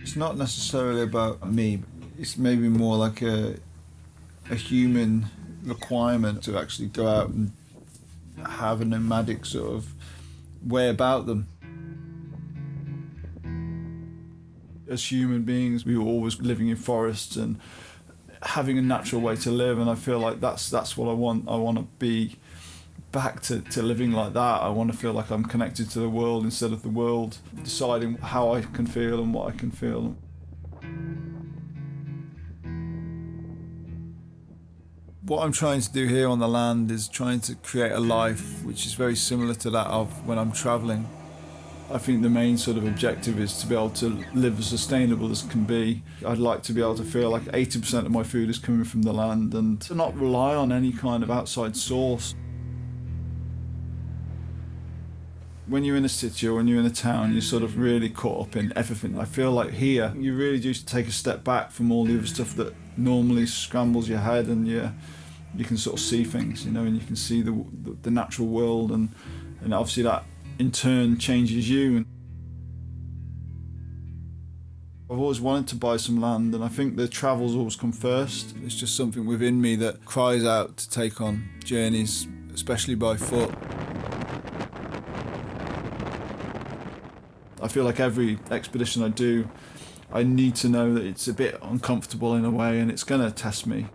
It's not necessarily about me. It's maybe more like a human requirement to actually go out and have a nomadic sort of way about them. As human beings, we were always living in forests and having a natural way to live, and I feel like that's what I want. I want to be back to living like that. I want to feel like I'm connected to the world instead of the world deciding how I can feel and what I can feel. What I'm trying to do here on the land is trying to create a life which is very similar to that of when I'm travelling. I think the main sort of objective is to be able to live as sustainable as can be. I'd like to be able to feel like 80% of my food is coming from the land and to not rely on any kind of outside source. When you're in a city or when you're in a town, you're sort of really caught up in everything. I feel like here, you really do take a step back from all the other stuff that normally scrambles your head, and you can sort of see things, you know, and you can see the natural world, and obviously that in turn changes you. I've always wanted to buy some land, and I think the travel's always come first. It's just something within me that cries out to take on journeys, especially by foot. I feel like every expedition I do, I need to know that it's a bit uncomfortable in a way, and it's going to test me.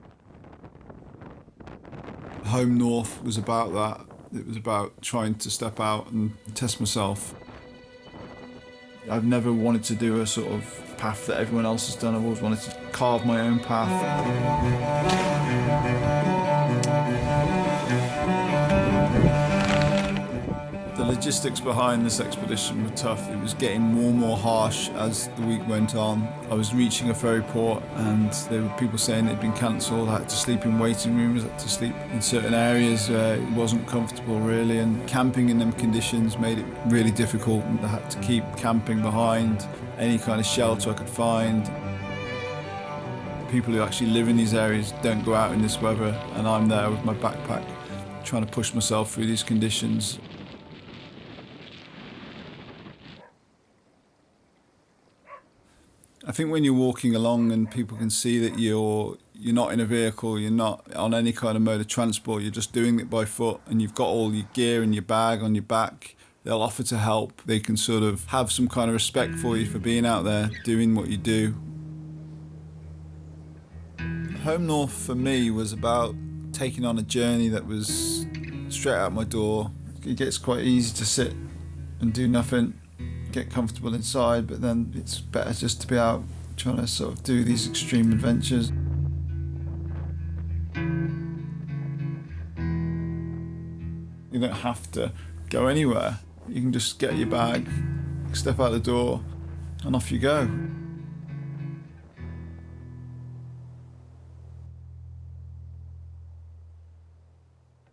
Home North was about that. It was about trying to step out and test myself. I've never wanted to do a sort of path that everyone else has done. I've always wanted to carve my own path. The logistics behind this expedition were tough. It was getting more and more harsh as the week went on. I was reaching a ferry port and there were people saying it had been cancelled. I had to sleep in waiting rooms, I had to sleep in certain areas where it wasn't comfortable really, and camping in them conditions made it really difficult. I had to keep camping behind any kind of shelter I could find. People who actually live in these areas don't go out in this weather, and I'm there with my backpack trying to push myself through these conditions. I think when you're walking along and people can see that you're not in a vehicle, you're not on any kind of mode of transport, you're just doing it by foot, and you've got all your gear and your bag on your back, they'll offer to help. They can sort of have some kind of respect for you for being out there doing what you do. Home North for me was about taking on a journey that was straight out my door. It gets quite easy to sit and do nothing, get comfortable inside, but then it's better just to be out trying to sort of do these extreme adventures. You don't have to go anywhere. You can just get your bag, step out the door, and off you go.